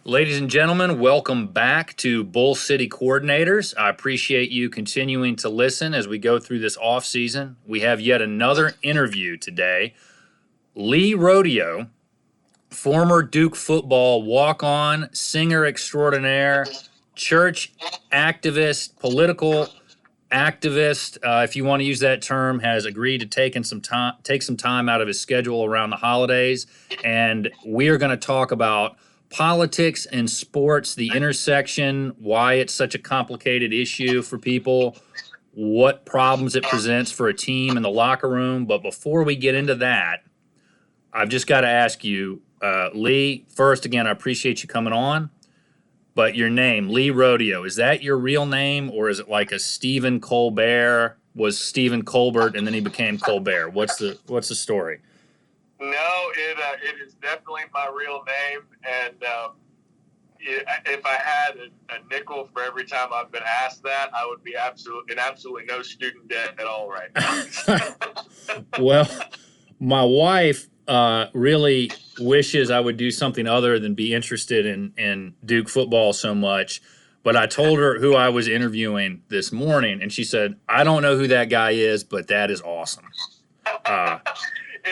Ladies and gentlemen, welcome back to Bull City Coordinators. I appreciate you continuing to listen as we go through this off season. We have yet another interview today. Lee Rodio, former Duke football walk-on, singer extraordinaire, church activist, political activist, if you want to use that term, has agreed to take some time out of his schedule around the holidays, and we are going to talk about politics and sports, the intersection, why it's such a complicated issue for people, what problems it presents for a team in the locker room. But before we get into that, I've just got to ask you, Lee, first, again, I appreciate you coming on. But your name, Lee Rodio, is that your real name, or is it like a Stephen Colbert was Stephen Colbert and then he became Colbert? What's the story? No, it is definitely my real name, and if I had a nickel for every time I've been asked that, I would be absolutely no student debt at all right now. Well, my wife really wishes I would do something other than be interested in Duke football so much. But I told her who I was interviewing this morning, and she said, I don't know who that guy is, but that is awesome.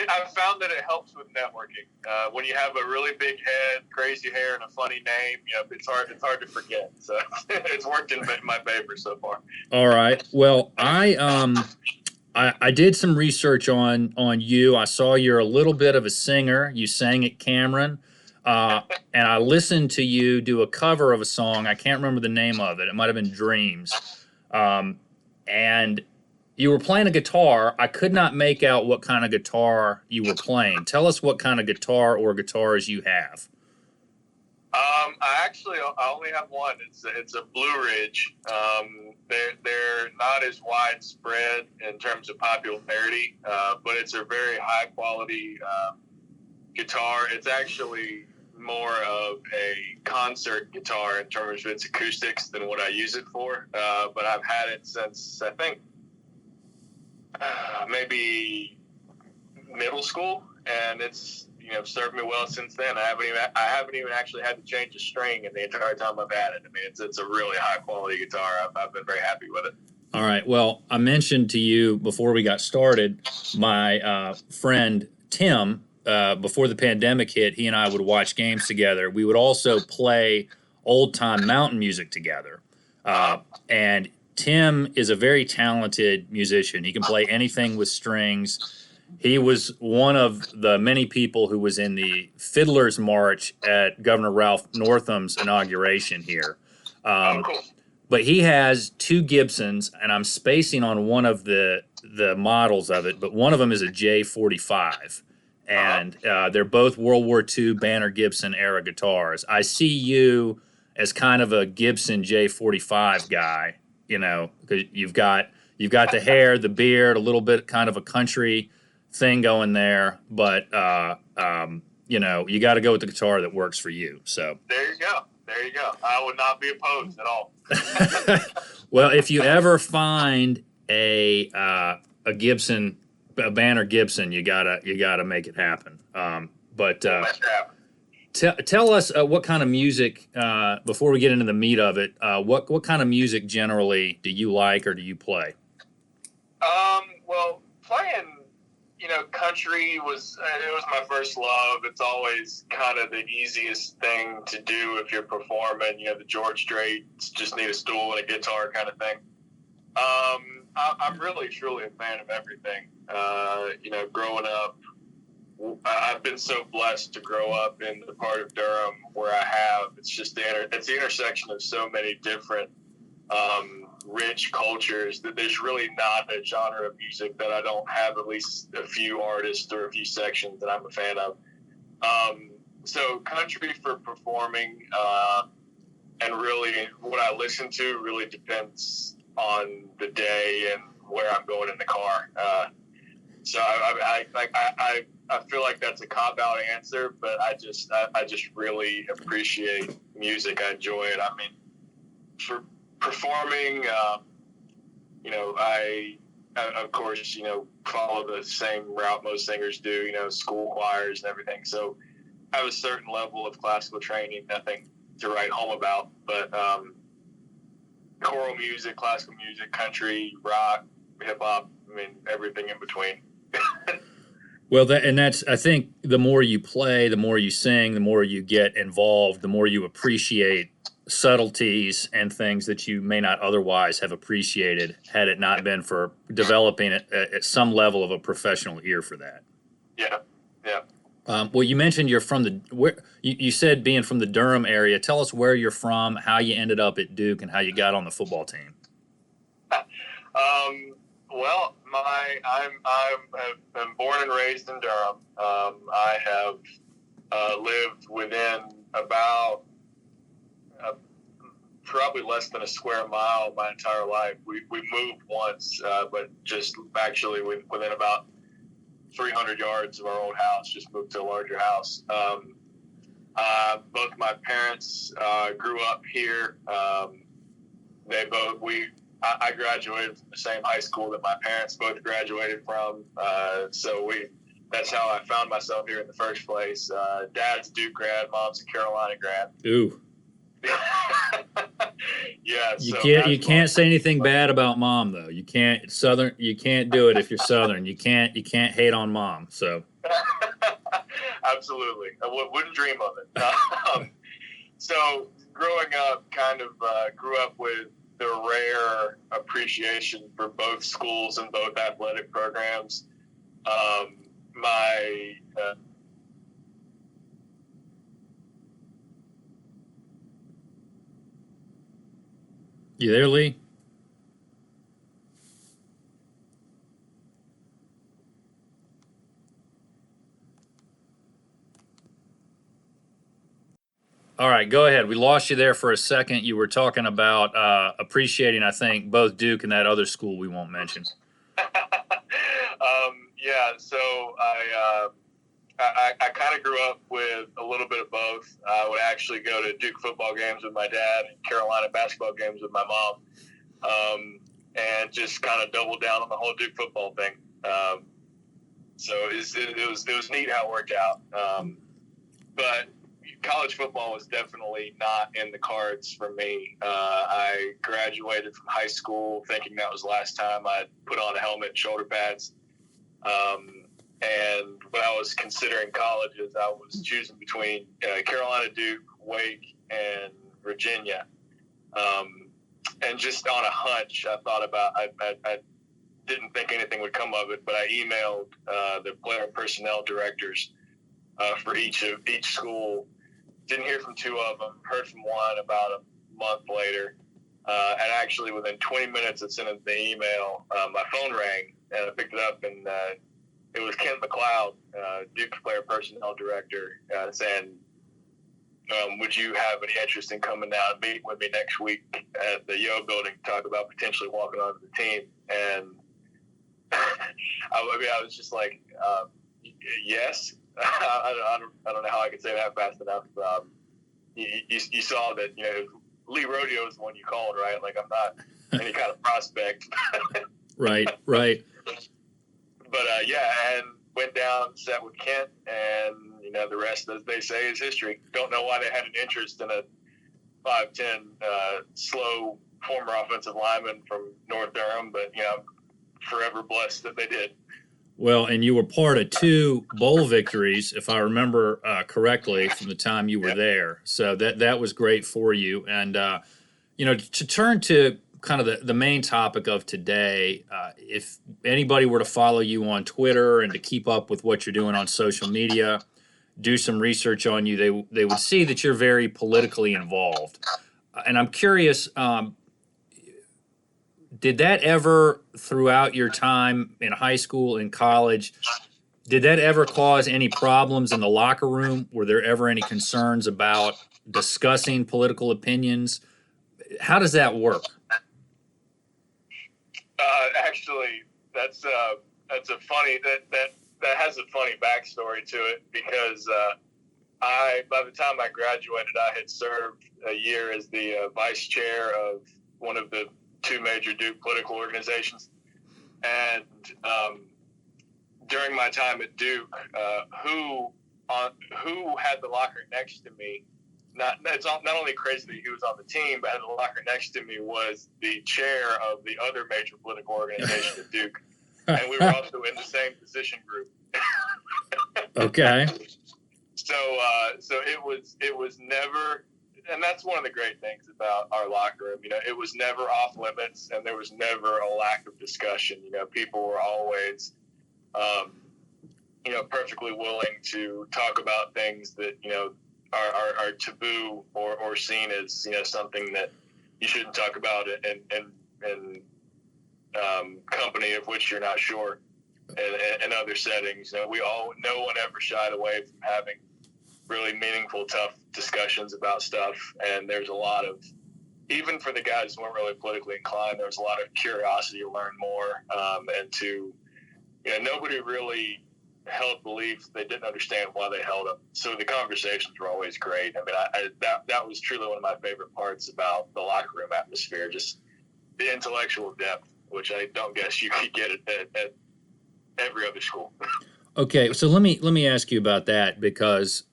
I've found that it helps with networking. When you have a really big head, crazy hair, and a funny name, it's hard to forget. So it's worked in my favor so far. All right. Well, I did some research on you. I saw you're a little bit of a singer. You sang at Cameron, and I listened to you do a cover of a song. I can't remember the name of it. It might have been Dreams. And you were playing a guitar. I could not make out what kind of guitar you were playing. Tell us what kind of guitar or guitars you have. I only have one. It's a Blue Ridge. They're not as widespread in terms of popularity, but it's a very high quality guitar. It's actually more of a concert guitar in terms of its acoustics than what I use it for. But I've had it since, I think, maybe middle school, and it's served me well since then. I haven't even actually had to change a string in the entire time I've had it. I mean, it's a really high quality guitar. I've been very happy with it. All right. Well, I mentioned to you before we got started, my friend Tim, before the pandemic hit, he and I would watch games together. We would also play old time mountain music together. And Tim is a very talented musician. He can play anything with strings. He was one of the many people who was in the Fiddler's March at Governor Ralph Northam's inauguration here. Cool. But he has two Gibsons, and I'm spacing on one of the models of it, but one of them is a J45. And they're both World War II Banner Gibson era guitars. I see you as kind of a Gibson J45 guy, because you've got the hair, the beard, a little bit kind of a country thing going there, but you got to go with the guitar that works for you. So there you go. I would not be opposed at all. Well, if you ever find a Gibson, a Banner Gibson, you gotta make it happen. Tell us what kind of music, before we get into the meat of it. What kind of music generally do you like or do you play? Well, playing, country was my first love. It's always kind of the easiest thing to do if you're performing. The George Strait, just need a stool and a guitar kind of thing. I'm really truly a fan of everything. Growing up, I've been so blessed to grow up in the part of Durham where I have. It's just it's the intersection of so many different rich cultures that there's really not a genre of music that I don't have at least a few artists or a few sections that I'm a fan of. So country for performing, and really what I listen to really depends on the day and where I'm going in the car. So I feel like that's a cop-out answer, but I just really appreciate music. I enjoy it. I mean, for performing, I of course, follow the same route most singers do, school choirs and everything. So I have a certain level of classical training, nothing write home about. But choral music, classical music, country, rock, hip hop, I mean, everything in between. Well, that's I think the more you play, the more you sing, the more you get involved, the more you appreciate subtleties and things that you may not otherwise have appreciated had it not been for developing at some level of a professional ear for that. Yeah, yeah. Well, you mentioned you're from you said being from the Durham area. Tell us where you're from, how you ended up at Duke, and how you got on the football team. Well, I'm born and raised in Durham. I have lived within about probably less than a square mile my entire life. We moved once, but just actually within about 300 yards of our old house, just moved to a larger house. Both my parents grew up here. I graduated from the same high school that my parents both graduated from. That's how I found myself here in the first place. Dad's a Duke grad, mom's a Carolina grad. Ooh. Yeah. You can't say anything bad about mom though. You can't do it if you're Southern. You can't hate on mom. So. Absolutely. I wouldn't dream of it. So growing up, grew up with the rare appreciation for both schools and both athletic programs. You there, Lee? All right, go ahead. We lost you there for a second. You were talking about appreciating, I think, both Duke and that other school we won't mention. Yeah, so I kind of grew up with a little bit of both. I would actually go to Duke football games with my dad and Carolina basketball games with my mom, and just kind of double down on the whole Duke football thing. So it was neat how it worked out. But college football was definitely not in the cards for me. I graduated from high school thinking that was the last time I'd put on a helmet and shoulder pads. And when I was considering colleges, I was choosing between Carolina, Duke, Wake, and Virginia. And just on a hunch, I thought about, I didn't think anything would come of it, but I emailed the player personnel directors for each school. Didn't hear from two of them, heard from one about a month later. And actually within 20 minutes of sending the email, my phone rang, and I picked it up, and it was Kent McLeod, Duke's player personnel director, saying, would you have any interest in coming down and meeting with me next week at the Yo building to talk about potentially walking onto the team? And I was just like, yes. I don't know how I could say that fast enough. You saw that, Lee Rodio is the one you called, right? Like, I'm not any kind of prospect. Right. But and went down, sat with Kent, and the rest, as they say, is history. Don't know why they had an interest in a 5'10", slow former offensive lineman from North Durham, but forever blessed that they did. Well, and you were part of 2 bowl victories, if I remember correctly, from the time you were there. So that was great for you. And to turn to kind of the main topic of today, if anybody were to follow you on Twitter and to keep up with what you're doing on social media, do some research on you, they would see that you're very politically involved. And I'm curious, did that ever, throughout your time in high school and college, did that ever cause any problems in the locker room? Were there ever any concerns about discussing political opinions? How does that work? Actually, that's a funny that has a funny backstory to it, because by the time I graduated, I had served a year as the vice chair of one of the 2 major Duke political organizations, and during my time at Duke, who had the locker next to me not only crazy that he was on the team, but the locker next to me was the chair of the other major political organization at Duke, and we were also in the same position group. Okay. So it was never, and that's one of the great things about our locker room. It was never off limits, and there was never a lack of discussion. People were always, perfectly willing to talk about things that are taboo or seen as something that you shouldn't talk about in company of which you're not sure. And other settings, no one ever shied away from having really meaningful, tough discussions about stuff. And there's a lot of, even for the guys who weren't really politically inclined, there was a lot of curiosity to learn more, and to, nobody really held beliefs they didn't understand why they held them. So the conversations were always great. I mean, that was truly one of my favorite parts about the locker room atmosphere, just the intellectual depth, which I don't guess you could get at every other school. Okay, so let me ask you about that, because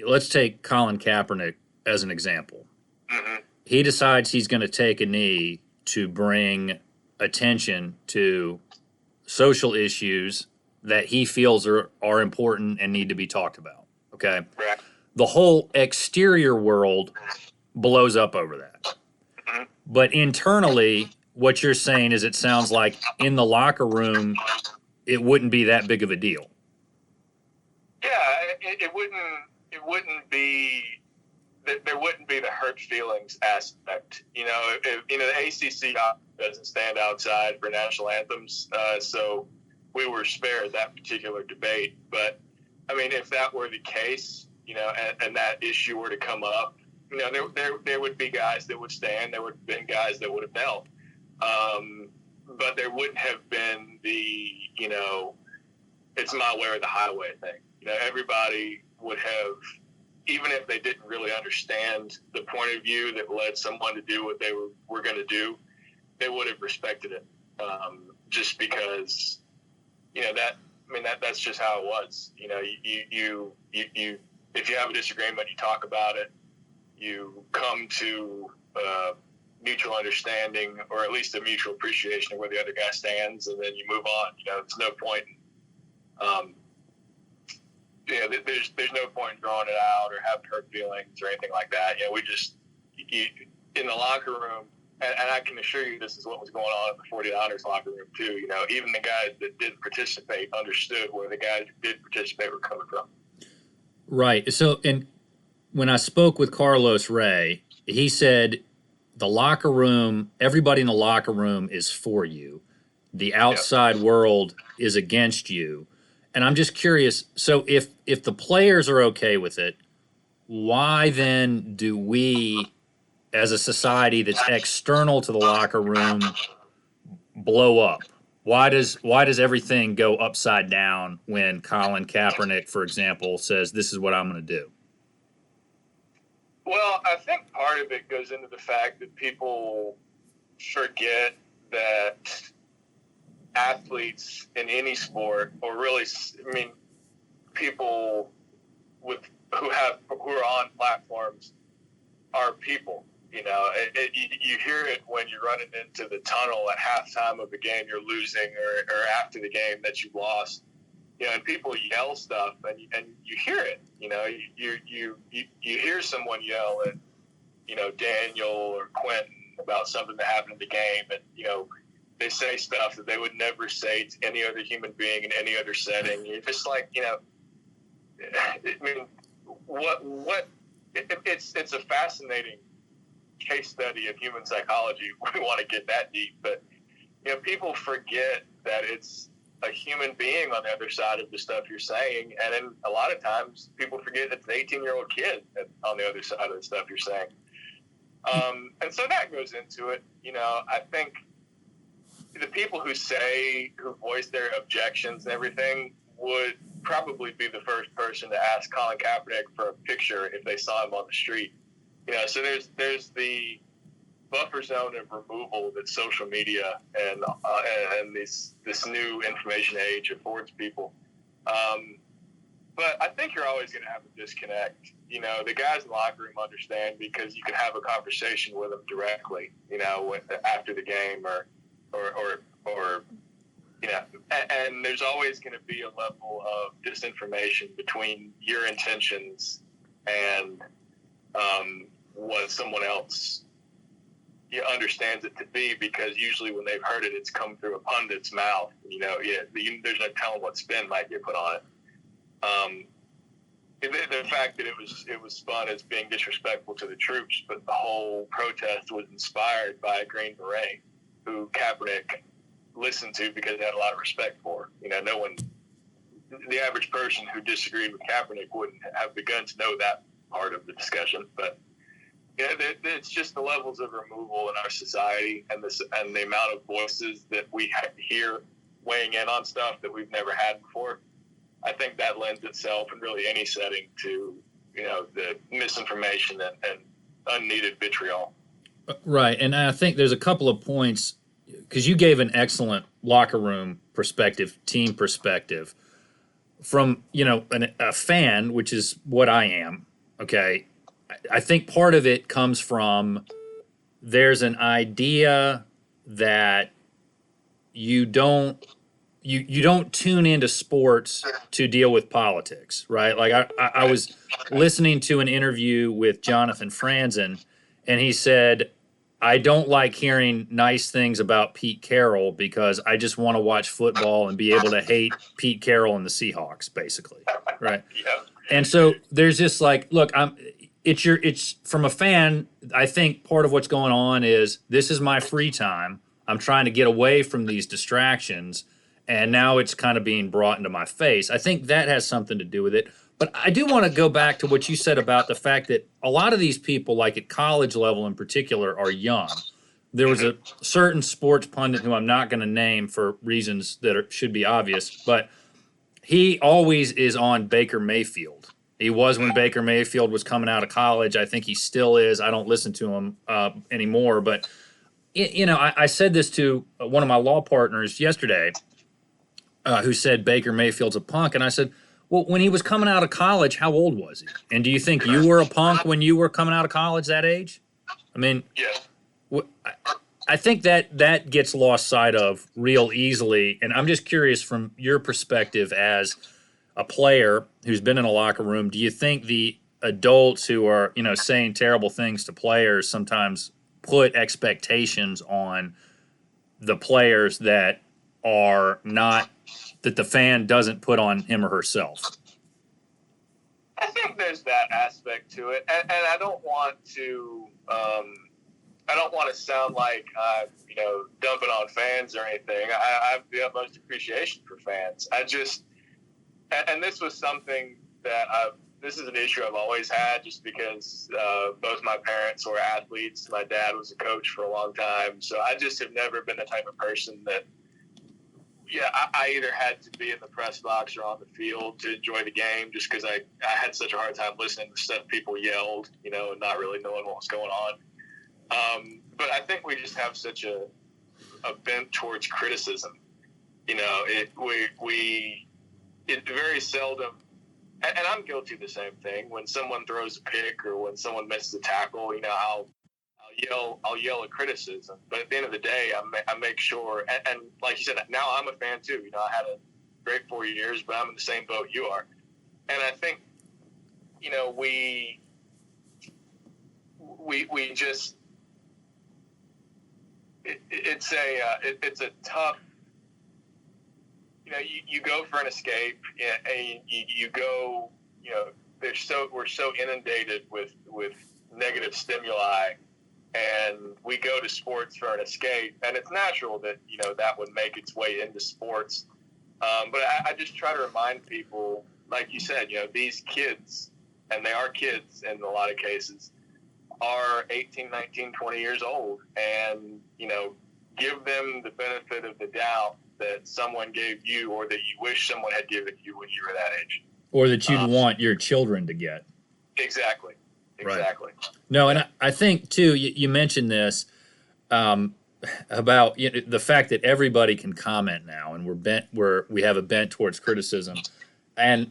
let's take Colin Kaepernick as an example. Mm-hmm. He decides he's going to take a knee to bring attention to social issues that he feels are important and need to be talked about. Okay, Right. The whole exterior world blows up over that, Mm-hmm. but internally, what you're saying is, it sounds like in the locker room, it wouldn't be that big of a deal. Yeah, it wouldn't be. There wouldn't be the hurt feelings aspect. If the ACC doesn't stand outside for national anthems, so we were spared that particular debate. But I mean, if that were the case, and that issue were to come up, there would be guys that would stand. There would have been guys that would have knelt. But there wouldn't have been the, it's my way or the highway thing. Everybody would have, even if they didn't really understand the point of view that led someone to do what they were going to do, they would have respected it. Just because, that's just how it was. You if you have a disagreement, you talk about it, you come to mutual understanding, or at least a mutual appreciation of where the other guy stands, and then you move on. There's no point there's no point in drawing it out or having hurt feelings or anything like that. We just, in the locker room, and I can assure you this is what was going on in the 49ers locker room too. Even the guys that didn't participate understood where the guys who did participate were coming from. Right. So, and when I spoke with Carlos Ray, he said the locker room, everybody in the locker room is for you. The outside world is against you. And I'm just curious, so if the players are okay with it, why then do we, as a society that's external to the locker room, blow up? Why does everything go upside down when Colin Kaepernick, for example, says, this is what I'm going to do? Well, I think part of it goes into the fact that people forget that athletes in any sport, or really, people who are on platforms, are people. You hear it when you're running into the tunnel at halftime of the game you're losing, or after the game that you lost. And people yell stuff, and you hear it. You hear someone yell at Daniel or Quentin about something that happened in the game, and they say stuff that they would never say to any other human being in any other setting. You're just like, it's a fascinating case study of human psychology. We want to get that deep, but people forget that it's a human being on the other side of the stuff you're saying, and then a lot of times people forget it's an 18-year-old kid on the other side of the stuff you're saying. And so that goes into it. I think the people who voice their objections and everything would probably be the first person to ask Colin Kaepernick for a picture if they saw him on the street. So there's the buffer zone of removal that social media and this new information age affords people. but I think you're always going to have a disconnect. You know, the guys in the locker room understand because you can have a conversation with them directly, you know, after the game or you know, and there's always going to be a level of disinformation between your intentions and what someone else understands it to be, because usually when they've heard it, it's come through a pundit's mouth. You know, there's no telling what spin might get put on it. The fact that it was spun as being disrespectful to the troops, but the whole protest was inspired by a Green Beret who Kaepernick listened to because they had a lot of respect for. You know, the average person who disagreed with Kaepernick wouldn't have begun to know that part of the discussion. But yeah, it's just the levels of removal in our society and the amount of voices that we hear weighing in on stuff that we've never had before. I think that lends itself in really any setting to, you know, the misinformation and unneeded vitriol. Right, and I think there's a couple of points, because you gave an excellent locker room perspective, team perspective, from, you know, a fan, which is what I am. Okay, I think part of it comes from there's an idea that you don't tune into sports to deal with politics, right? Like I was listening to an interview with Jonathan Franzen, and he said, I don't like hearing nice things about Pete Carroll because I just want to watch football and be able to hate Pete Carroll and the Seahawks, basically, right? Yep. And so there's just like, look, it's from a fan. I think part of what's going on is this is my free time. I'm trying to get away from these distractions, and now it's kind of being brought into my face. I think that has something to do with it. But I do want to go back to what you said about the fact that a lot of these people, like at college level in particular, are young. There was a certain sports pundit who I'm not going to name for reasons that should be obvious, but he always is on Baker Mayfield. He was when Baker Mayfield was coming out of college. I think he still is. I don't listen to him anymore. But, you know, I said this to one of my law partners yesterday who said Baker Mayfield's a punk. And I said, well, when he was coming out of college, how old was he? And do you think you were a punk when you were coming out of college that age? I mean, yeah. I think that gets lost sight of real easily. And I'm just curious from your perspective as a player who's been in a locker room, do you think the adults who are, you know, saying terrible things to players sometimes put expectations on the players that are not, that the fan doesn't put on him or herself? I think there's that aspect to it, and I don't want to sound like I'm, you know, dumping on fans or anything. I have the utmost appreciation for fans. And this was something that this is an issue I've always had, just because both my parents were athletes. My dad was a coach for a long time, so I just have never been the type of person that. Yeah, I either had to be in the press box or on the field to enjoy the game, just because I had such a hard time listening to stuff people yelled, you know, and not really knowing what was going on. But I think we just have such a bent towards criticism. You know, it very seldom, and I'm guilty of the same thing. When someone throws a pick or when someone misses a tackle, you know, I'll yell a criticism, but at the end of the day, I make sure, and like you said, now I'm a fan too. You know, I had a great 4 years, but I'm in the same boat you are. And I think, you know, we just, it's a tough, you know, you go for an escape, and you go, you know, we're so inundated with negative stimuli. And we go to sports for an escape, and it's natural that, you know, that would make its way into sports. But I just try to remind people, like you said, you know, these kids, and they are kids in a lot of cases, are 18, 19, 20 years old. And, you know, give them the benefit of the doubt that someone gave you, or that you wish someone had given you when you were that age. Or that you'd want your children to get. Exactly. Exactly. Right. No, and I think too, you mentioned this about, you know, the fact that everybody can comment now, and we have a bent towards criticism, and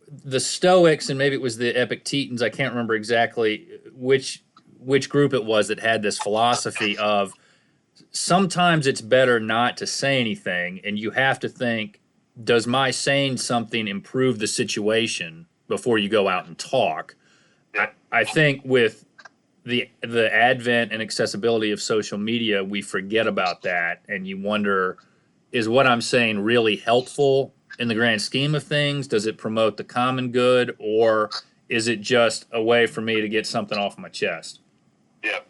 the Stoics, and maybe it was the Epictetans, I can't remember exactly which group it was that had this philosophy of sometimes it's better not to say anything, and you have to think, does my saying something improve the situation before you go out and talk? I think with the advent and accessibility of social media, we forget about that, and you wonder, is what I'm saying really helpful in the grand scheme of things? Does it promote the common good, or is it just a way for me to get something off my chest? Yeah,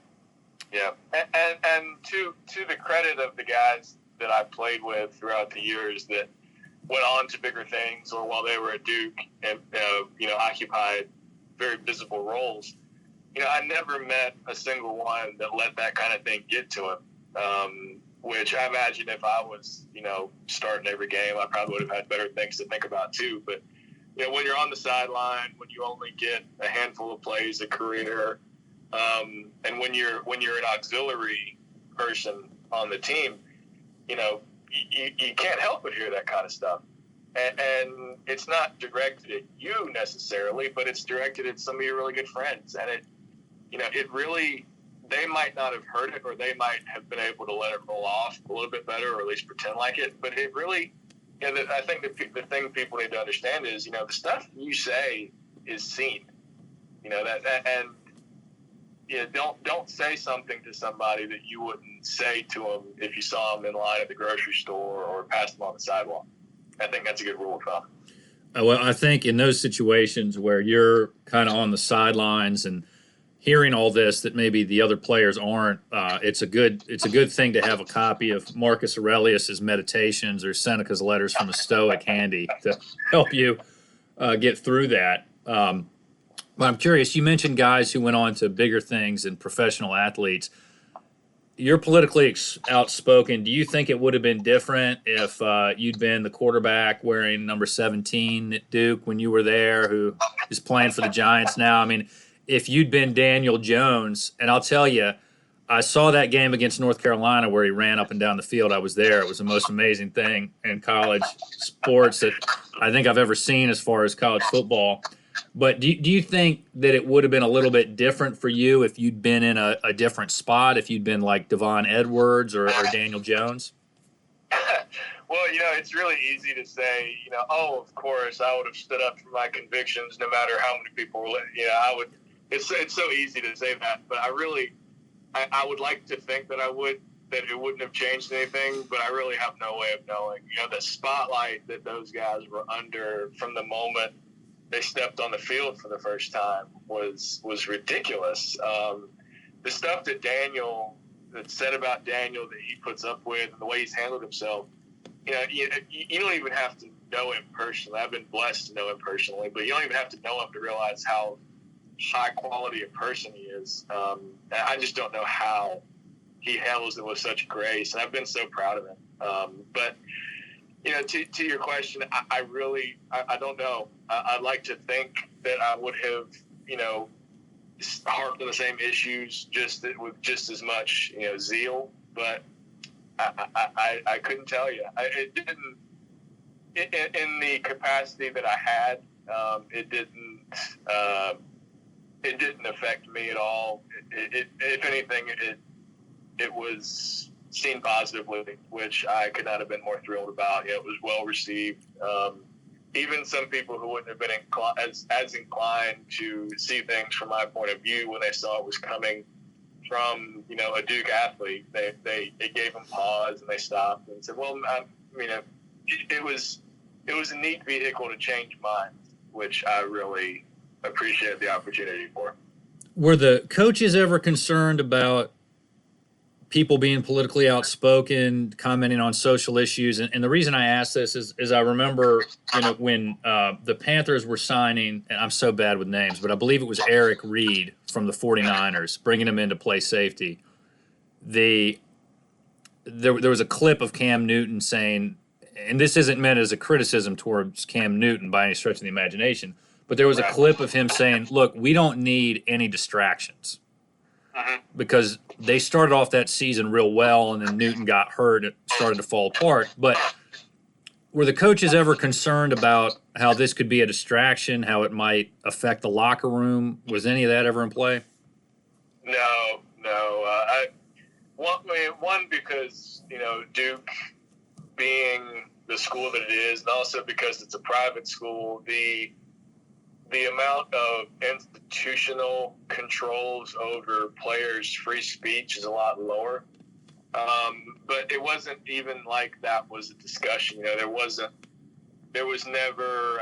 yeah, and to the credit of the guys that I played with throughout the years that went on to bigger things, or while they were at Duke and occupied very visible roles, I never met a single one that let that kind of thing get to him. Which I imagine if I was, starting every game, I probably would have had better things to think about too. But when you're on the sideline, when you only get a handful of plays a career, and when you're an auxiliary person on the team, you can't help but hear that kind of stuff. And it's not directed at you necessarily, but it's directed at some of your really good friends. And it really, they might not have heard it, or they might have been able to let it roll off a little bit better, or at least pretend like it. But it really, I think the thing people need to understand is, the stuff you say is seen. Don't say something to somebody that you wouldn't say to them if you saw them in line at the grocery store or passed them on the sidewalk. I think that's a good rule of thumb. Well, I think in those situations where you're kind of on the sidelines and hearing all this that maybe the other players aren't, it's a good thing to have a copy of Marcus Aurelius's Meditations or Seneca's Letters from a Stoic handy to help you get through that. But I'm curious, you mentioned guys who went on to bigger things and professional athletes. You're politically outspoken. Do you think it would have been different if you'd been the quarterback wearing number 17 at Duke when you were there, who is playing for the Giants now? I mean, if you'd been Daniel Jones, and I'll tell you, I saw that game against North Carolina where he ran up and down the field. I was there. It was the most amazing thing in college sports that I think I've ever seen as far as college football. But do you think that it would have been a little bit different for you if you'd been in a different spot, if you'd been like Devon Edwards or Daniel Jones? Well, it's really easy to say, of course, I would have stood up for my convictions no matter how many people were, I would. It's so easy to say that, but I would like to think that that it wouldn't have changed anything, but I really have no way of knowing. The spotlight that those guys were under from the moment they stepped on the field for the first time was ridiculous. The stuff that said about Daniel that he puts up with and the way he's handled himself, you don't even have to know him personally. I've been blessed to know him personally, but you don't even have to know him to realize how high quality a person he is. I just don't know how he handles it with such grace, and I've been so proud of him. But to your question, I don't know. I'd like to think that I would have, harped on the same issues with just as much, zeal. But I couldn't tell you. It didn't. In the capacity that I had, it didn't. It didn't affect me at all. If anything, it was seen positively, which I could not have been more thrilled about. It was well received. Even some people who wouldn't have been as inclined to see things from my point of view when they saw it was coming from a Duke athlete, it gave them pause and they stopped and said, "Well, it was a neat vehicle to change minds," which I really appreciate the opportunity for. Were the coaches ever concerned about people being politically outspoken, commenting on social issues? And the reason I ask this is I remember, when the Panthers were signing, and I'm so bad with names, but I believe it was Eric Reed from the 49ers, bringing him in to play safety. There was a clip of Cam Newton saying, and this isn't meant as a criticism towards Cam Newton by any stretch of the imagination, but there was a clip of him saying, "Look, we don't need any distractions." Because they started off that season real well, and then Newton got hurt. It started to fall apart. But were the coaches ever concerned about how this could be a distraction, how it might affect the locker room? Was any of that ever in play? No. One because Duke being the school that it is, and also because it's a private school, the amount of institutional controls over players' free speech is a lot lower. But it wasn't even like that was a discussion. There was never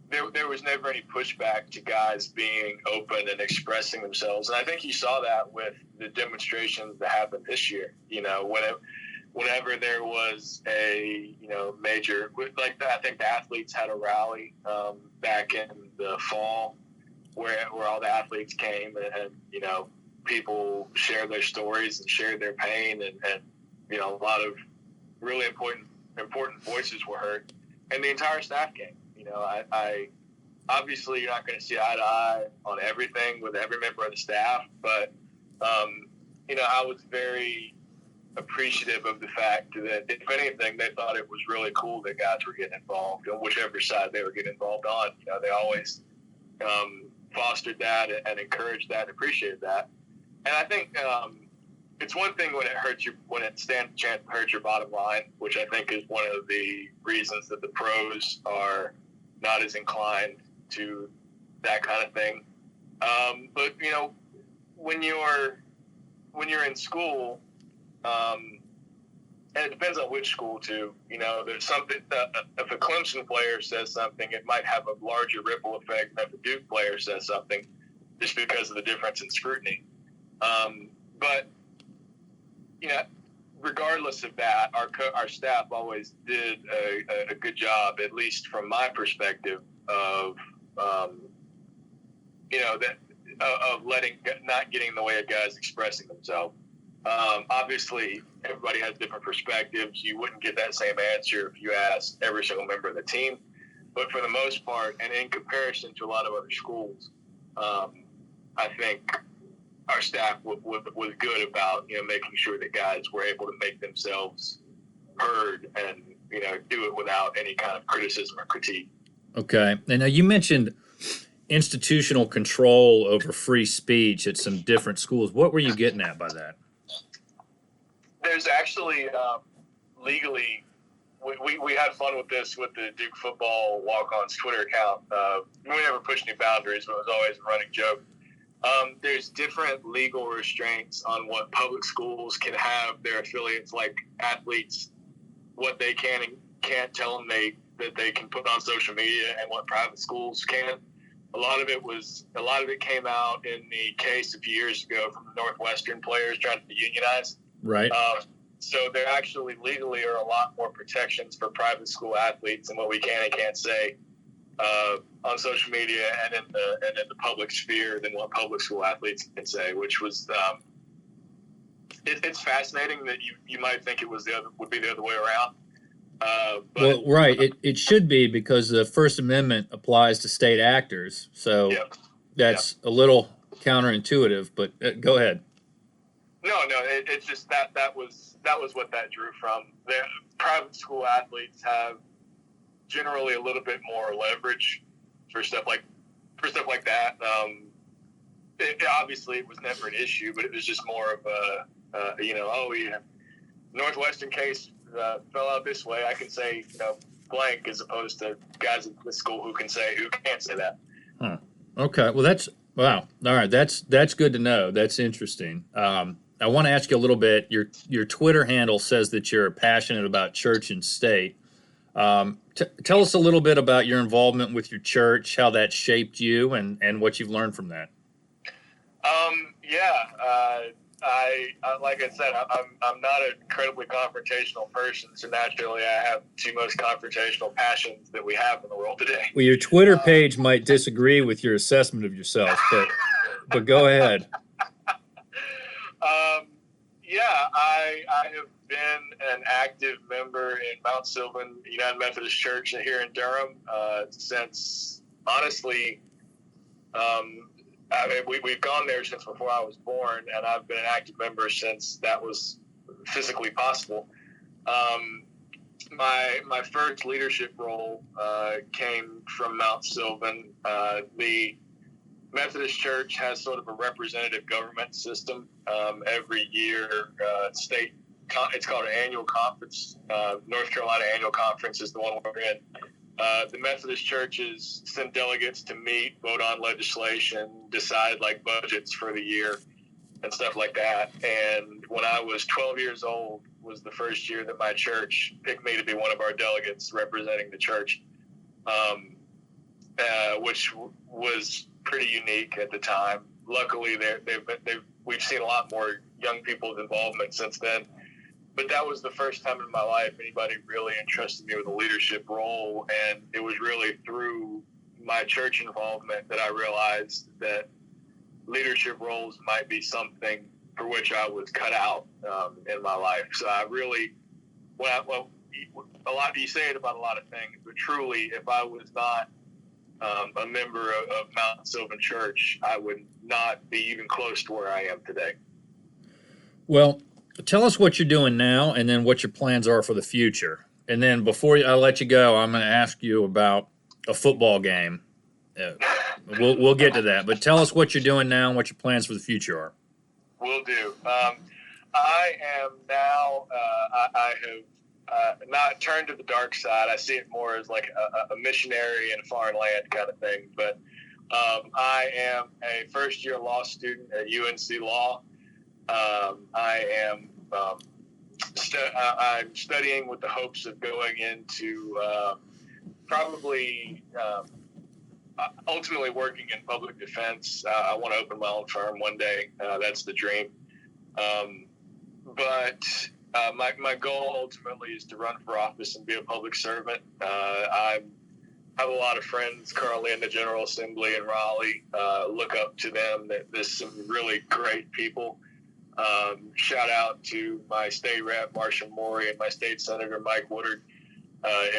there was never any pushback to guys being open and expressing themselves. And I think you saw that with the demonstrations that happened this year. Whenever there was a major, like I think the athletes had a rally back in the fall where all the athletes came and people shared their stories and shared their pain and a lot of really important voices were heard, and the entire staff came. I obviously you're not going to see eye to eye on everything with every member of the staff, but I was very appreciative of the fact that, if anything, they thought it was really cool that guys were getting involved on whichever side they were getting involved on. They always fostered that and encouraged that and appreciated that. And I think it's one thing when it stands a chance to hurt your bottom line, which I think is one of the reasons that the pros are not as inclined to that kind of thing. But when you're in school, and it depends on which school too. There's something if a Clemson player says something, it might have a larger ripple effect than if a Duke player says something, just because of the difference in scrutiny. But regardless of that, our staff always did a good job, at least from my perspective, of not getting in the way of guys expressing themselves. Obviously, everybody has different perspectives. You wouldn't get that same answer if you asked every single member of the team. But for the most part, and in comparison to a lot of other schools, I think our staff was good about making sure that guys were able to make themselves heard and do it without any kind of criticism or critique. Okay. And now you mentioned institutional control over free speech at some different schools. What were you getting at by that? There's actually legally, we had fun with this with the Duke football walk-ons Twitter account. We never pushed any boundaries, but it was always a running joke. There's different legal restraints on what public schools can have their affiliates, like athletes, what they can and can't tell them that they can put on social media, and what private schools can. A lot of it came out in the case a few years ago from the Northwestern players trying to unionize. Right. So there actually legally are a lot more protections for private school athletes and what we can and can't say on social media and in the public sphere than what public school athletes can say, which was it's fascinating that you might think it would be the other way around. Well, right. It should be, because the First Amendment applies to state actors. So that's a little counterintuitive, but go ahead. No, it's just that was what that drew from. The private school athletes have generally a little bit more leverage for stuff like that. Obviously it was never an issue, but it was just more of a Northwestern case fell out this way. I can say blank, as opposed to guys at the school who can't say that. Huh. Okay. Well, wow. All right. That's good to know. That's interesting. I want to ask you a little bit. Your Twitter handle says that you're passionate about church and state. Tell us a little bit about your involvement with your church, how that shaped you, and what you've learned from that. I like I said, I'm not an incredibly confrontational person, so naturally I have two most confrontational passions that we have in the world today. Well, your Twitter page might disagree with your assessment of yourself, but go ahead. I have been an active member in Mount Sylvan United Methodist Church here in Durham since, honestly, we've gone there since before I was born, and I've been an active member since that was physically possible. my first leadership role came from Mount Sylvan. The Methodist Church has sort of a representative government system. Every year, it's called an annual conference. North Carolina Annual Conference is the one we're in. The Methodist churches send delegates to meet, vote on legislation, decide like budgets for the year and stuff like that. And when I was 12 years old was the first year that my church picked me to be one of our delegates representing the church, which was pretty unique at the time. Luckily, we've seen a lot more young people's involvement since then. But that was the first time in my life anybody really entrusted me with a leadership role. And it was really through my church involvement that I realized that leadership roles might be something for which I was cut out in my life. So I really, you say it about a lot of things, but truly, if I was not a member of Mount Sylvan Church, I would not be even close to where I am today. Well, tell us what you're doing now and then what your plans are for the future. And then before I let you go, I'm going to ask you about a football game. We'll get to that. But tell us what you're doing now and what your plans for the future are. Will do. I am now, I have not turned to the dark side. I see it more as like a missionary in a foreign land kind of thing. But I am a first-year law student at UNC Law. I'm studying with the hopes of going into ultimately working in public defense. I want to open my own firm one day. That's the dream. But my goal ultimately is to run for office and be a public servant. I have a lot of friends currently in the General Assembly in Raleigh. Look up to them. There's some really great people. Shout out to my state rep, Marsha Morey, and my state senator, Mike Woodard.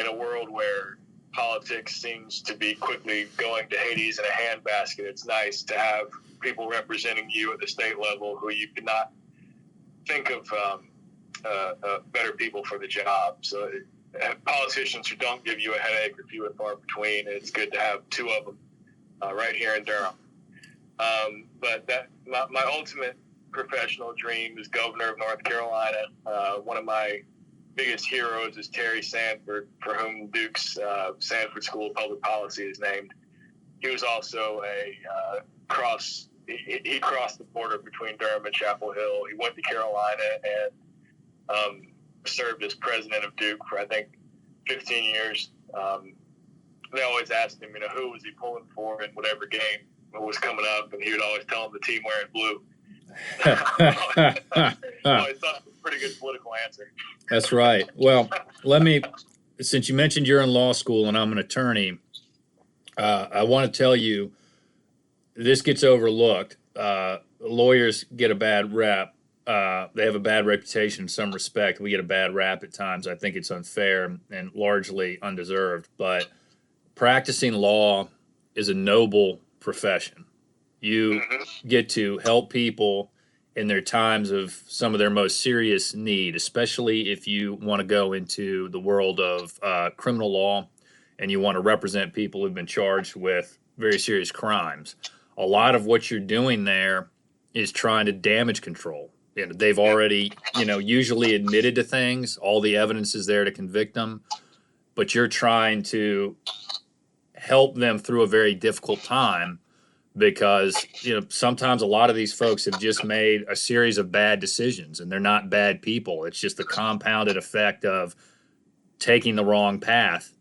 In a world where politics seems to be quickly going to Hades in a handbasket, it's nice to have people representing you at the state level who you could not think of better people for the job. So politicians who don't give you a headache are few and far between. It's good to have two of them right here in Durham. But my ultimate professional dream is governor of North Carolina. One of my biggest heroes is Terry Sanford, for whom Duke's Sanford School of Public Policy is named. He was also he crossed the border between Durham and Chapel Hill. He went to Carolina and served as president of Duke for, I think, 15 years. They always asked him, who was he pulling for in whatever game was coming up, and he would always tell them the team wearing blue. I thought it was a pretty good political answer. That's right. Well, since you mentioned you're in law school and I'm an attorney, I want to tell you this gets overlooked. Lawyers get a bad rep. They have a bad reputation in some respect. We get a bad rap at times. I think it's unfair and largely undeserved. But practicing law is a noble profession. You get to help people in their times of some of their most serious need, especially if you want to go into the world of criminal law and you want to represent people who've been charged with very serious crimes. A lot of what you're doing there is trying to damage control. And they've already, usually admitted to things. All the evidence is there to convict them. But you're trying to help them through a very difficult time because, sometimes a lot of these folks have just made a series of bad decisions and they're not bad people. It's just the compounded effect of taking the wrong path.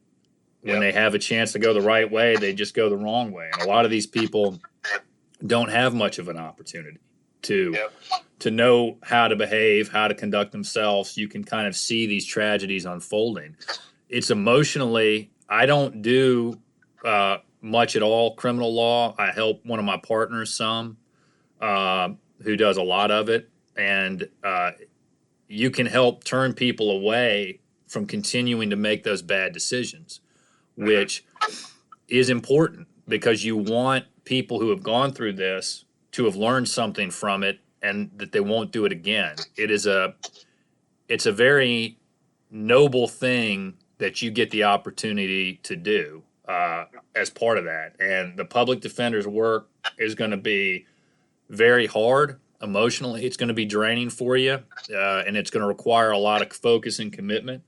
When they have a chance to go the right way, they just go the wrong way. And a lot of these people don't have much of an opportunity to know how to behave, how to conduct themselves. You can kind of see these tragedies unfolding. It's emotionally, I don't do much at all criminal law. I help one of my partners some who does a lot of it. And you can help turn people away from continuing to make those bad decisions, which is important because you want people who have gone through this to have learned something from it and that they won't do it again. It's a very noble thing that you get the opportunity to do as part of that. And the public defender's work is going to be very hard emotionally. It's going to be draining for you, and it's going to require a lot of focus and commitment.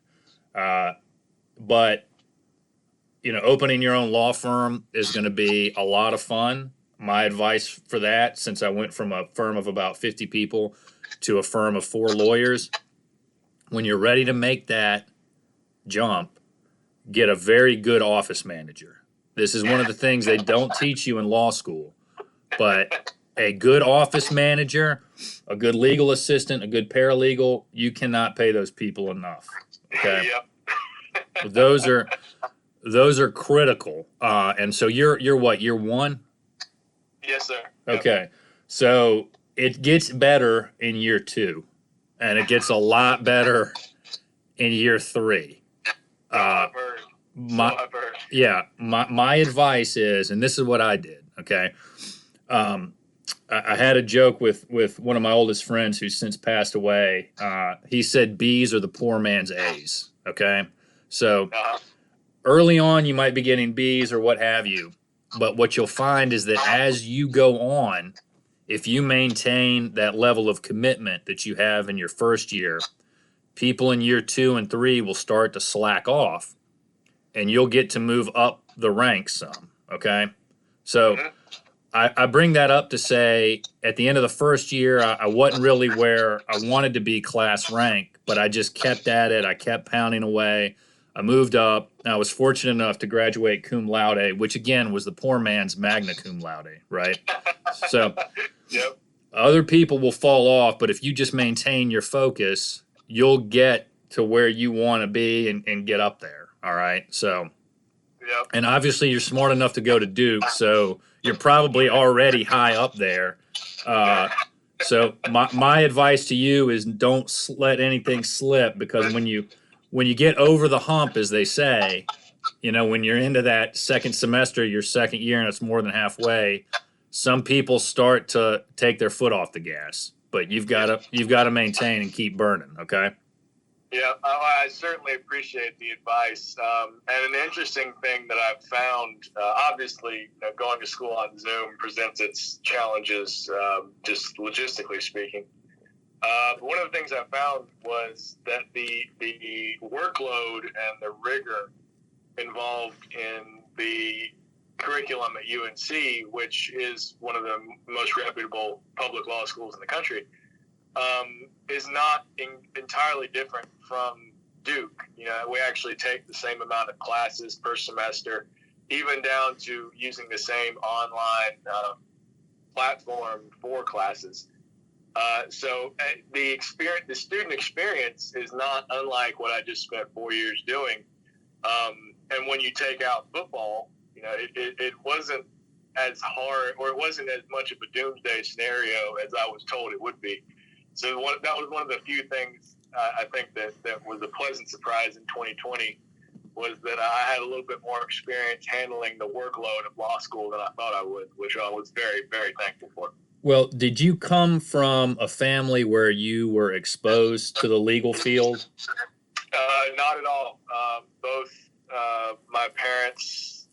But opening your own law firm is going to be a lot of fun. My advice for that, since I went from a firm of about 50 people to a firm of 4 lawyers, when you're ready to make that jump, get a very good office manager. This is one of the things they don't teach you in law school, but a good office manager, a good legal assistant, a good paralegal, you cannot pay those people enough. Okay, Yep. those are critical. And so you're what, year 1? Yes, sir. Okay, so it gets better in year 2, and it gets a lot better in year 3. I've heard. I've heard. Yeah, my advice is, and this is what I did. Okay, I had a joke with one of my oldest friends who's since passed away. He said B's are the poor man's A's. Okay, so early on you might be getting B's or what have you, but what you'll find is that as you go on, if you maintain that level of commitment that you have in your first year, people in year 2 and 3 will start to slack off, and you'll get to move up the ranks some. Okay, so I bring that up to say at the end of the first year, I wasn't really where I wanted to be class rank, but I just kept at it. I kept pounding away. I moved up. I was fortunate enough to graduate cum laude, which again was the poor man's magna cum laude, right? So Yep. other people will fall off, but if you just maintain your focus, you'll get to where you want to be and get up there. All right. So, Yep. and obviously you're smart enough to go to Duke, so you're probably already high up there. So my advice to you is don't let anything slip, because when you get over the hump, as they say, when you're into that second semester, your second year, and it's more than halfway, some people start to take their foot off the gas. But you've got to maintain and keep burning. Okay. Yeah, I certainly appreciate the advice. And an interesting thing that I've found, obviously, going to school on Zoom presents its challenges, just logistically speaking. One of the things I found was that the workload and the rigor involved in the curriculum at UNC, which is one of the most reputable public law schools in the country, is not entirely different from Duke. We actually take the same amount of classes per semester, even down to using the same online platform for classes. So the student experience is not unlike what I just spent 4 years doing. And when you take out football, it wasn't as hard, or it wasn't as much of a doomsday scenario as I was told it would be. So that was one of the few things I think that was a pleasant surprise in 2020, was that I had a little bit more experience handling the workload of law school than I thought I would, which I was very, very thankful for. Well, did you come from a family where you were exposed to the legal field? Not at all. Both my parents,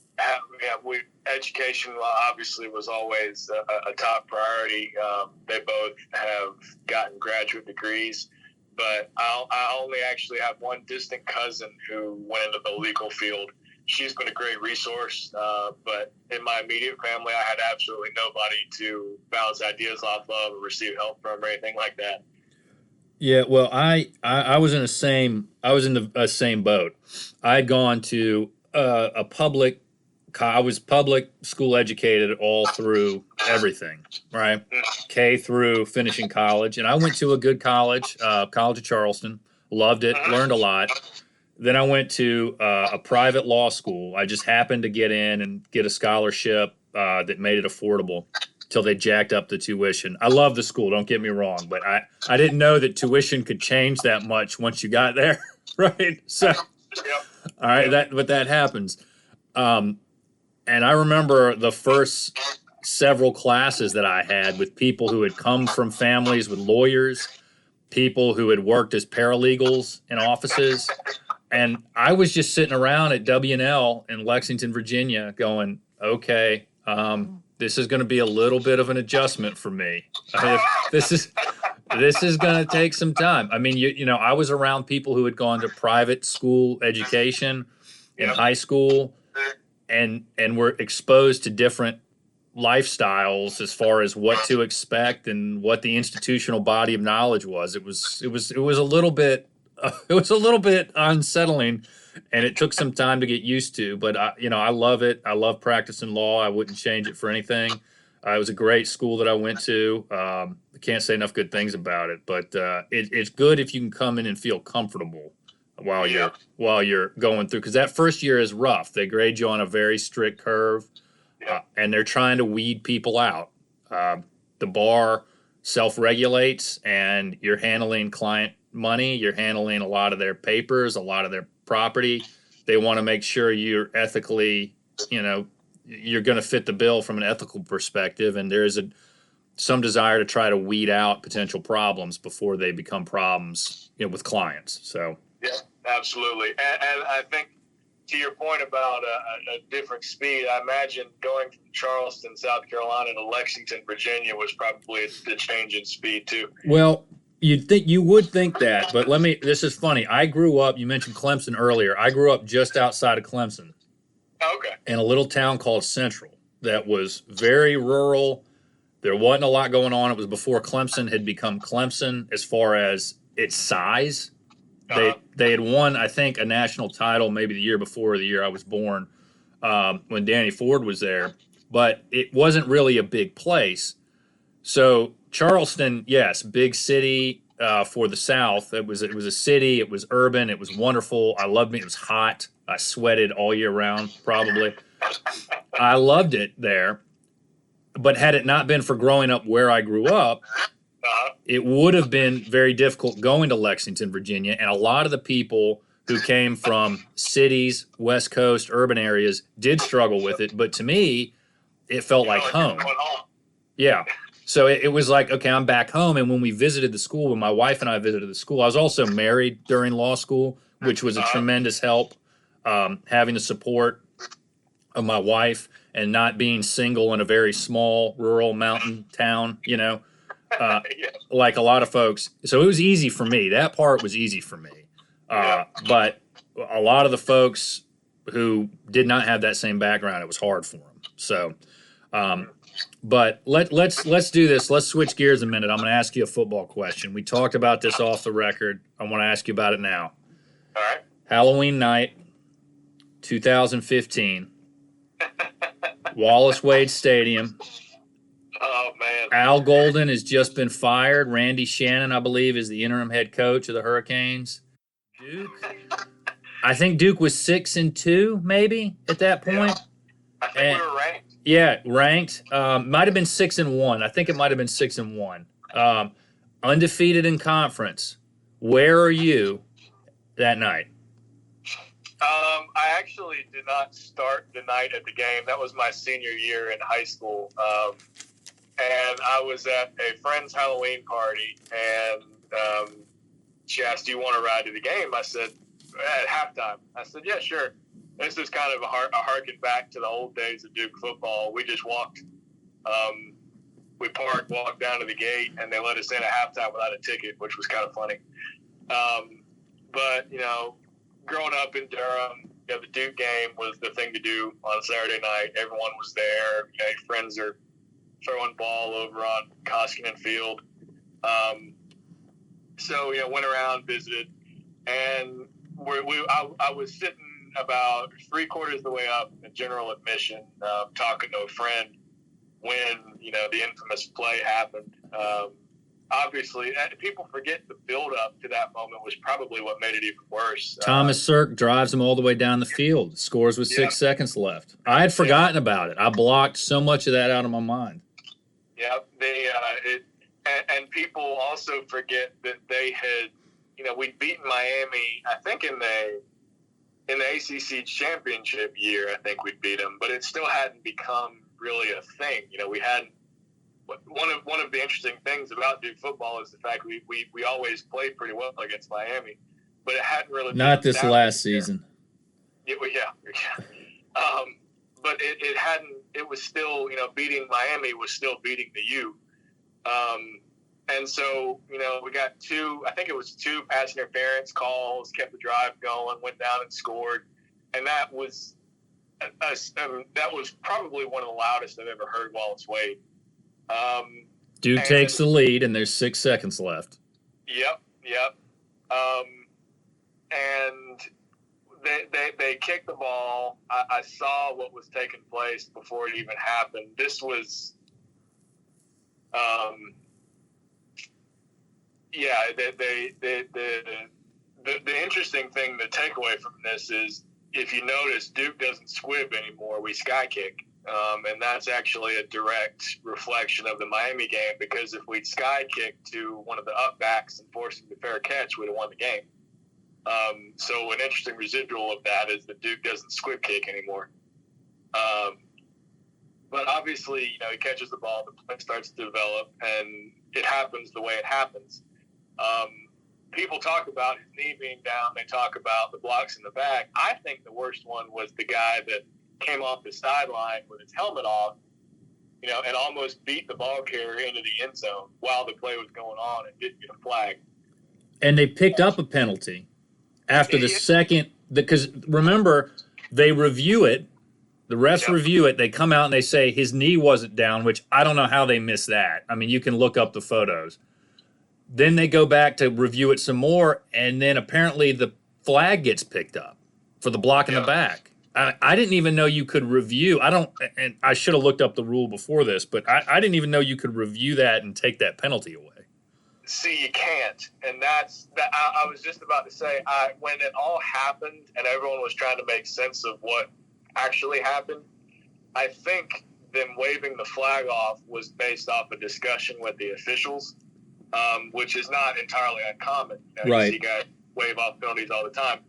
education obviously was always a top priority. They both have gotten graduate degrees, but I only actually have one distant cousin who went into the legal field. She's been a great resource, but in my immediate family, I had absolutely nobody to bounce ideas off of or receive help from or anything like that. Yeah, well, I was in the same boat. I'd gone to I was public school educated all through everything, right? K through finishing college, and I went to a good college, College of Charleston. Loved it, learned a lot. Then I went to a private law school. I just happened to get in and get a scholarship that made it affordable till they jacked up the tuition. I love the school, don't get me wrong, but I didn't know that tuition could change that much once you got there, right? So, all right, that happens. And I remember the first several classes that I had with people who had come from families with lawyers, people who had worked as paralegals in offices. And I was just sitting around at W&L in Lexington, Virginia going, okay, this is going to be a little bit of an adjustment for me. This is going to take some time. I mean, you know, I was around people who had gone to private school education in high school and were exposed to different lifestyles as far as what to expect and what the institutional body of knowledge was. It was a little bit unsettling, and it took some time to get used to. But I love it. I love practicing law. I wouldn't change it for anything. It was a great school that I went to. I can't say enough good things about it. But it's good if you can come in and feel comfortable while you're going through, because that first year is rough. They grade you on a very strict curve. And they're trying to weed people out. The bar self-regulates, and you're handling client money. You're handling a lot of their papers, a lot of their property. They want to make sure you're ethically, you're going to fit the bill from an ethical perspective. And there's some desire to try to weed out potential problems before they become problems, with clients. So yeah, absolutely. And I think, to your point about a different speed, I imagine going from Charleston, South Carolina to Lexington, Virginia was probably a change in speed too. Well, you would think that, but this is funny. I grew up, you mentioned Clemson earlier. I grew up just outside of Clemson. Okay. In a little town called Central that was very rural. There wasn't a lot going on. It was before Clemson had become Clemson as far as its size. They had won, I think, a national title maybe the year before or the year I was born, when Danny Ford was there. But it wasn't really a big place. So Charleston, yes, big city for the South. It was a city. It was urban. It was wonderful. I loved it. It was hot. I sweated all year round, probably. I loved it there. But had it not been for growing up where I grew up, it would have been very difficult going to Lexington, Virginia. And a lot of the people who came from cities, West Coast, urban areas did struggle with it. But to me, it felt like home. Yeah. So it was like, okay, I'm back home. And when we visited the school, when my wife and I visited the school, I was also married during law school, which was a tremendous help, having the support of my wife and not being single in a very small rural mountain town, like a lot of folks. So it was easy for me. That part was easy for me. But a lot of the folks who did not have that same background, it was hard for them. So, but let's do this. Let's switch gears a minute. I'm going to ask you a football question. We talked about this off the record. I want to ask you about it now. All right. Halloween night, 2015, Wallace Wade Stadium. Oh, man. Al Golden has just been fired. Randy Shannon, I believe, is the interim head coach of the Hurricanes. I think Duke was 6-2, maybe at that point. I think we were ranked. Yeah, ranked. Might have been 6-1. I think it might have been 6-1. Undefeated in conference. Where are you that night? I actually did not start the night at the game. That was my senior year in high school. And I was at a friend's Halloween party, and she asked, "Do you want to ride to the game?" I said, at halftime. I said, "Yeah, sure." This is kind of a harken back to the old days of Duke football. We just walked, we parked, walked down to the gate, and they let us in at halftime without a ticket, which was kind of funny. But, growing up in Durham, the Duke game was the thing to do on Saturday night. Everyone was there. Your friends are throwing ball over on Koskinen Field. So, went around, visited, and I was sitting about 3/4 of the way up in general admission, talking to a friend when, the infamous play happened. Obviously, people forget the build-up to that moment was probably what made it even worse. Thomas Sirk drives him all the way down the field, scores with 6 seconds left. I had forgotten about it. I blocked so much of that out of my mind. Yeah, and people also forget that they had, we'd beaten Miami, I think in the ACC championship year, I think we'd beat them, but it still hadn't become really a thing. We hadn't one of the interesting things about Duke football is the fact we always played pretty well against Miami, but it hadn't really Not been this last season. Yeah. But it hadn't. It was still, beating Miami was still beating the U. And so, we got two pass interference calls, kept the drive going, went down and scored, and that was probably one of the loudest I've ever heard Wallace Wade. Duke takes the lead, and there's 6 seconds left. Yep. And they kicked the ball. I saw what was taking place before it even happened. This was, the interesting thing, the takeaway from this is, if you notice, Duke doesn't squib anymore. We sky kick. And that's actually a direct reflection of the Miami game, because if we'd sky kicked to one of the up backs and forced him to fair catch, we'd have won the game. So an interesting residual of that is that Duke doesn't squib kick anymore. But obviously, he catches the ball, the play starts to develop, and it happens the way it happens. People talk about his knee being down. They talk about the blocks in the back. I think the worst one was the guy that came off the sideline with his helmet off, and almost beat the ball carrier into the end zone while the play was going on and didn't get a flag. And they picked up a penalty after the second, because remember, they review it. The refs review it. They come out and they say his knee wasn't down, which I don't know how they missed that. I mean, you can look up the photos. Then they go back to review it some more, and then apparently the flag gets picked up for the block in the back. I didn't even know you could review. And I should have looked up the rule before this, but I didn't even know you could review that and take that penalty away. See, you can't, and that's that. I was just about to say, when it all happened and everyone was trying to make sense of what actually happened, I think them waving the flag off was based off a discussion with the officials, which is not entirely uncommon. Right. You see guys wave off penalties all the time.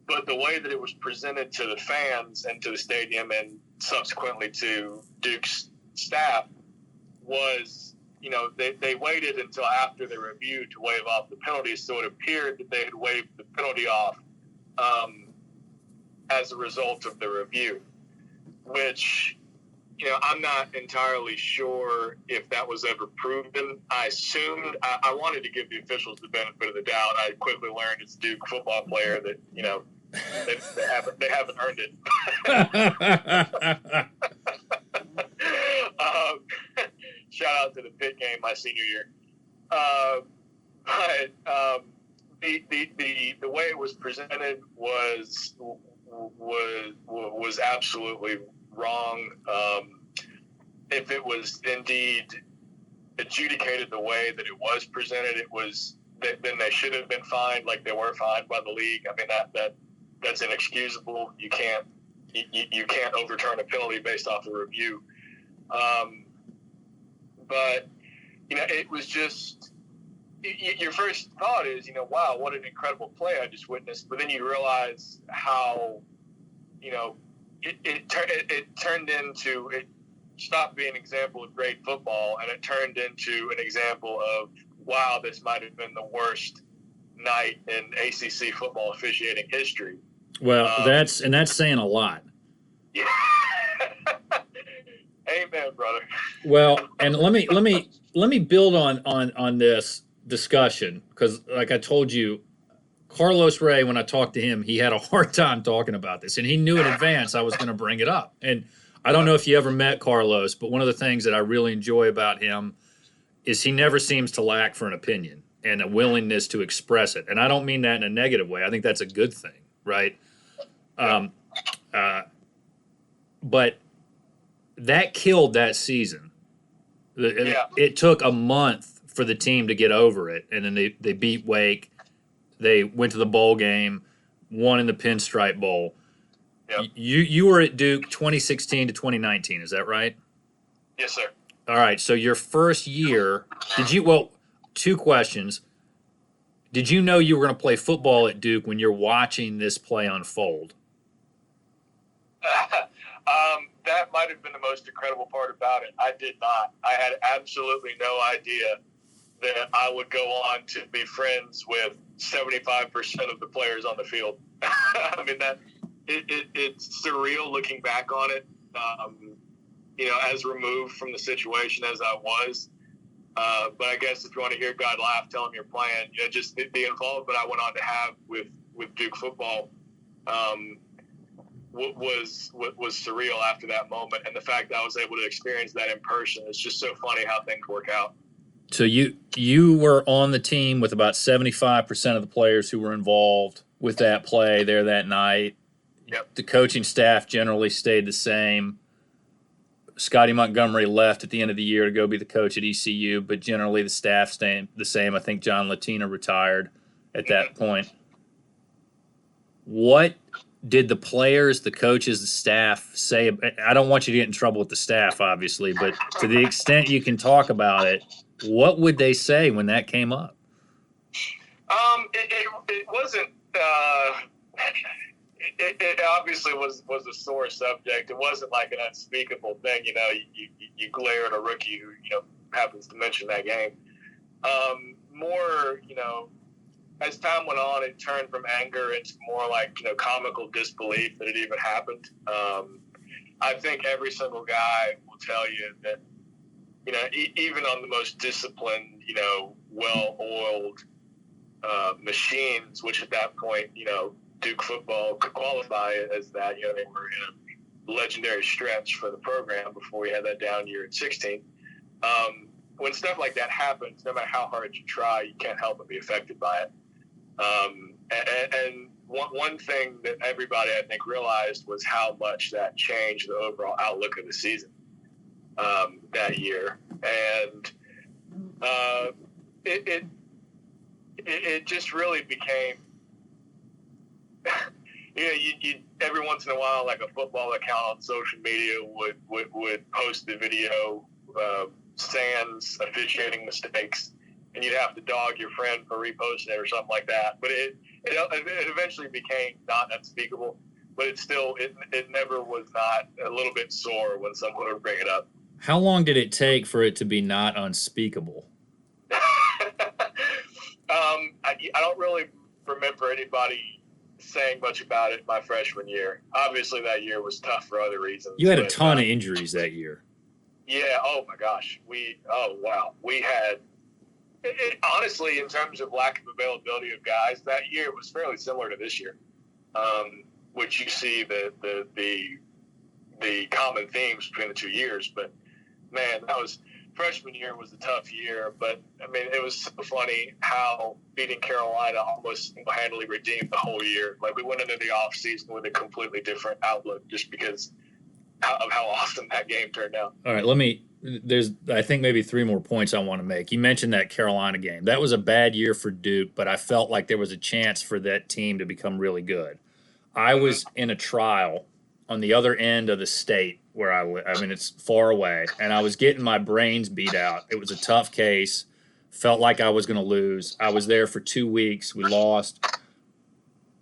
But the way that it was presented to the fans and to the stadium and subsequently to Duke's staff was, they waited until after the review to wave off the penalty, so it appeared that they had waved the penalty off as a result of the review, which, I'm not entirely sure if that was ever proven. I assumed, I wanted to give the officials the benefit of the doubt. I quickly learned as a Duke football player that, they haven't earned it. Shout out to the Pitt game my senior year. But the way it was presented was absolutely wrong. If it was indeed adjudicated the way that it was presented, then they should have been fined, like they were fined by the league. I mean, that's inexcusable. You can't overturn a penalty based off a review. But it was just, your first thought is, wow, what an incredible play I just witnessed. But then you realize how, it turned into, it stopped being an example of great football, and it turned into an example of, wow, this might have been the worst night in ACC football officiating history. Well, that's saying a lot. Yeah. Amen, brother. Well, and let me build on this discussion, because like I told you, Carlos Ray, when I talked to him, he had a hard time talking about this, and he knew in advance I was going to bring it up. And I don't know if you ever met Carlos, but one of the things that I really enjoy about him is he never seems to lack for an opinion and a willingness to express it. And I don't mean that in a negative way. I think that's a good thing, right? But that killed that season. It took a month for the team to get over it, and then they beat Wake. They went to the bowl game, won in the Pinstripe Bowl. Yep. You were at Duke 2016 to 2019, is that right? Yes, sir. All right, so your first year, two questions. Did you know you were going to play football at Duke when you're watching this play unfold? that might have been the most incredible part about it. I did not. I had absolutely no idea that I would go on to be friends with 75% of the players on the field. I mean, it's surreal looking back on it. As removed from the situation as I was. But I guess if you want to hear God laugh, tell him you're playing. Just the involvement I went on to have with Duke football was surreal after that moment, and the fact that I was able to experience that in person is just so funny how things work out. So you were on the team with about 75% of the players who were involved with that play there that night. Yep. The coaching staff generally stayed the same. Scotty Montgomery left at the end of the year to go be the coach at ECU, but generally the staff stayed the same. I think John Latina retired at that point. What did the players, the coaches, the staff say? I don't want you to get in trouble with the staff, obviously, but to the extent you can talk about it, what would they say when that came up? It wasn't. It obviously was a sore subject. It wasn't like an unspeakable thing. You glare at a rookie who happens to mention that game. More, as time went on, it turned from anger into more like comical disbelief that it even happened. I think every single guy will tell you that even on the most disciplined, well-oiled machines, which at that point, Duke football could qualify as that. They were in a legendary stretch for the program before we had that down year at 16. When stuff like that happens, no matter how hard you try, you can't help but be affected by it. And one thing that everybody, I think, realized was how much that changed the overall outlook of the season that year. And it just really became, you every once in a while, like a football account on social media would post the video Sands officiating mistakes, and you'd have to dog your friend for reposting it or something like that. But it eventually became not unspeakable, but it never was not a little bit sore when someone would bring it up. How long did it take for it to be not unspeakable? I don't really remember anybody saying much about it my freshman year. Obviously, that year was tough for other reasons. You had a ton of injuries that year. Yeah. Oh my gosh. We had. Honestly, in terms of lack of availability of guys, that year was fairly similar to this year, which you see the common themes between the 2 years. But man, freshman year was a tough year. But I mean, it was so funny how beating Carolina almost single-handedly redeemed the whole year. Like, we went into the off season with a completely different outlook just because of how awesome that game turned out. All right, there's I think maybe 3 more points I want to make. You mentioned that Carolina game. That was a bad year for Duke, but I felt like there was a chance for that team to become really good. I was in a trial on the other end of the state where I live. I mean, it's far away, and I was getting my brains beat out. It was a tough case. Felt like I was going to lose. I was there for 2 weeks. We lost.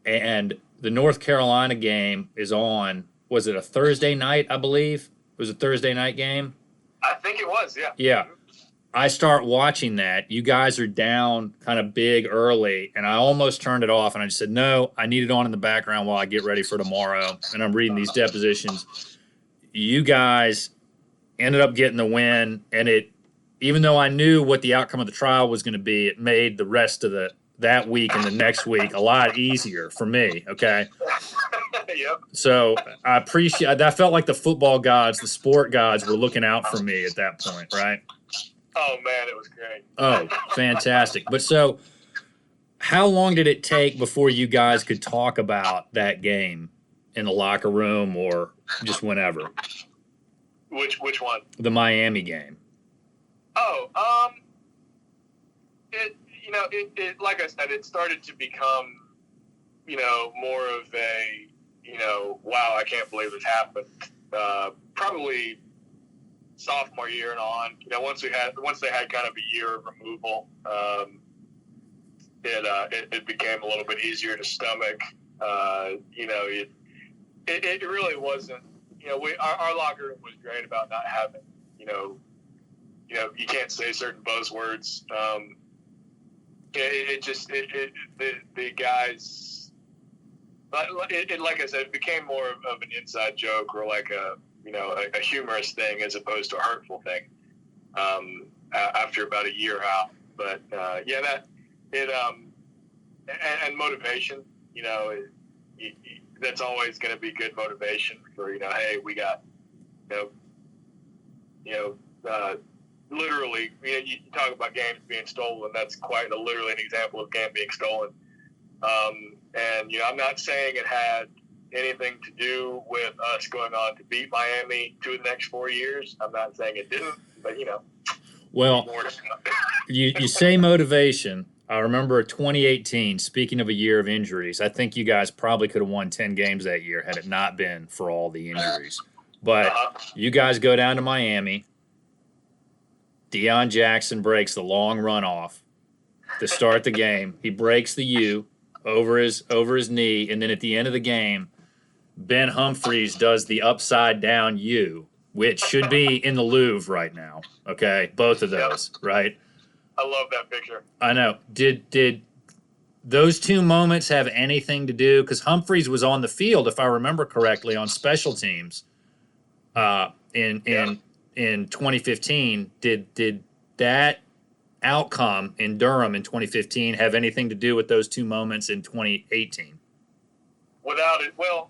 And the North Carolina game is on. Was it a Thursday night, I believe? It was a Thursday night game? I think it was, yeah. Yeah. I start watching that. You guys are down kind of big early, and I almost turned it off, and I just said, no, I need it on in the background while I get ready for tomorrow, and I'm reading these depositions. You guys ended up getting the win, and even though I knew what the outcome of the trial was going to be, it made the rest of that week and the next week a lot easier for me, okay? Yep. So I appreciate that. Felt like the football gods, the sport gods were looking out for me at that point, right? Oh, man, it was great. Oh, fantastic. But so how long did it take before you guys could talk about that game in the locker room or just whenever? Which one? The Miami game. Oh, it like I said, it started to become, more of a, wow, I can't believe this happened. Probably sophomore year and on. Once they had kind of a year of removal, it became a little bit easier to stomach. It really wasn't our locker room was great about not having, you can't say certain buzzwords. The guys, like I said, it became more of an inside joke or like a humorous thing as opposed to a hurtful thing. After about a year out, but and motivation, that's always going to be good motivation for, hey, we got, literally, you talk about games being stolen. That's quite literally an example of a game being stolen. And I'm not saying it had anything to do with us going on to beat Miami to the next 4 years. I'm not saying it didn't, but Well, you say motivation. I remember 2018, speaking of a year of injuries, I think you guys probably could have won 10 games that year had it not been for all the injuries. But you guys go down to Miami. Deion Jackson breaks the long runoff to start the game. He breaks the U over his knee, and then at the end of the game, Ben Humphreys does the upside down U, which should be in the Louvre right now. Okay, both of those, right? I love that picture. I know. Did those two moments have anything to do? Because Humphreys was on the field, if I remember correctly, on special teams in 2015. Did that outcome in Durham in 2015 have anything to do with those two moments in 2018? Without it, well,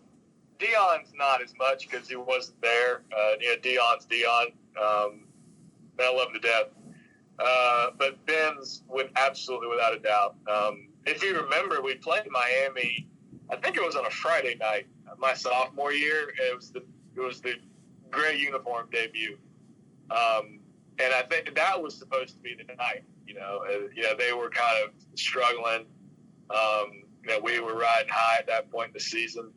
Deion's not as much because he wasn't there. Deion's Deion. I love him to death. But Ben's absolutely without a doubt. If you remember, we played Miami. I think it was on a Friday night, my sophomore year. It was the gray uniform debut, and I think that was supposed to be the night. They were kind of struggling. We were riding high at that point in the season,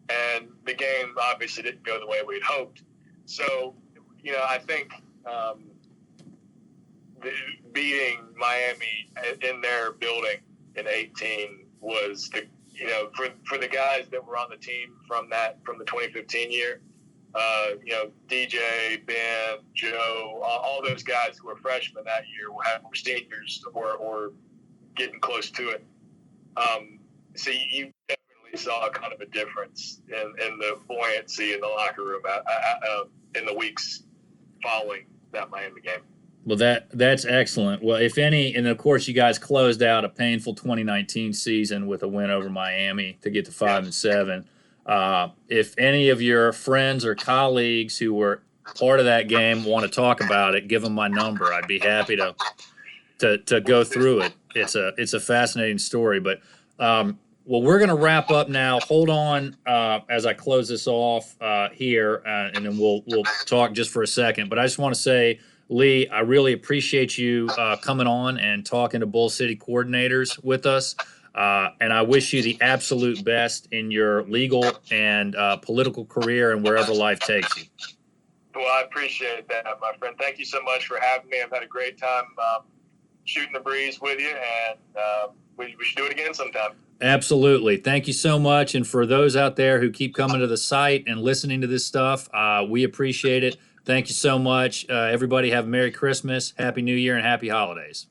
and the game obviously didn't go the way we'd hoped. So, I think. Beating Miami in their building in 18 was for the guys that were on the team from the 2015 year, DJ, Ben, Joe, all those guys who were freshmen that year were seniors or getting close to it. So you definitely saw kind of a difference in the buoyancy in the locker room in the weeks following that Miami game. Well, that's excellent. Well, if any, and of course, you guys closed out a painful 2019 season with a win over Miami to get to 5-7. If any of your friends or colleagues who were part of that game want to talk about it, give them my number. I'd be happy to go through it. It's a fascinating story. But well, we're going to wrap up now. Hold on as I close this off here, and then we'll talk just for a second. But I just want to say, Lee, I really appreciate you coming on and talking to Bull City coordinators with us. And I wish you the absolute best in your legal and political career and wherever life takes you. Well, I appreciate that, my friend. Thank you so much for having me. I've had a great time shooting the breeze with you, and we should do it again sometime. Absolutely. Thank you so much. And for those out there who keep coming to the site and listening to this stuff, we appreciate it. Thank you so much. Everybody have a Merry Christmas, Happy New Year, and Happy Holidays.